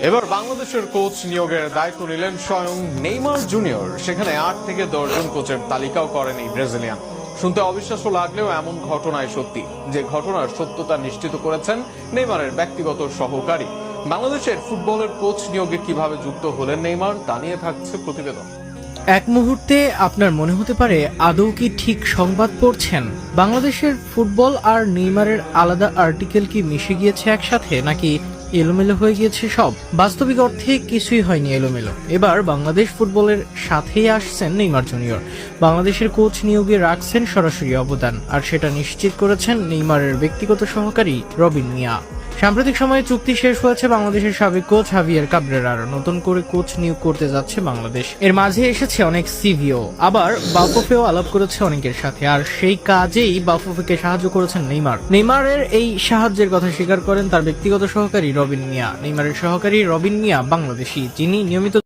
এবার বাংলাদেশের কোচ নিয়োগের দায়িত্ব নিলেন স্বয়ং নেইমার জুনিয়র। সেখানে ৮ থেকে ১০ জন কোচের তালিকাও করেন এই ব্রাজিলিয়ান। শুনতে অবিশ্বাস্য লাগলেও এমন ঘটনায় সত্যি, যে ঘটনার সত্যতা নিশ্চিত করেছেন নেইমারের ব্যক্তিগত সহকারী। বাংলাদেশের ফুটবলের কোচ নিয়োগে কিভাবে যুক্ত হলেন নেইমার, তা নিয়ে থাকছে প্রতিবেদন। এক মুহূর্তে আপনার মনে হতে পারে আদৌ কি ঠিক সংবাদ পড়ছেন? বাংলাদেশের ফুটবল আর নেইমারের আলাদা আর্টিকেল কি মিশে গিয়েছে একসাথে, নাকি এলোমেলো হয়ে গিয়েছে সব? বাস্তবিক অর্থে কিছুই হয়নি এলোমেলো। এবার বাংলাদেশ ফুটবলের সাথেই আসছেন নেইমার জুনিয়র। বাংলাদেশের কোচ নিয়োগে রাখছেন সরাসরি অবদান, আর সেটা নিশ্চিত করেছেন নেইমারের ব্যক্তিগত সহকারী রবিন মিয়া। সাম্প্রতিক সময়ে চুক্তি শেষ হয়েছে বাংলাদেশের সাবেক কোচ হাভিয়ের কাবরেরার। নতুন করে কোচ নিয়োগ করতে যাচ্ছে বাংলাদেশ। এর মাঝে এসেছে অনেক সিভিও, আবার বাফুফেও আলাপ করেছে অনেকের সাথে, আর সেই কাজেই বাফুফেকে সাহায্য করেছেন নেইমার। নেইমারের এই সাহায্যের কথা স্বীকার করেন তার ব্যক্তিগত সহকারী রবিন মিয়া। নেইমারের সহকারী রবিন মিয়া বাংলাদেশি, যিনি নিয়মিত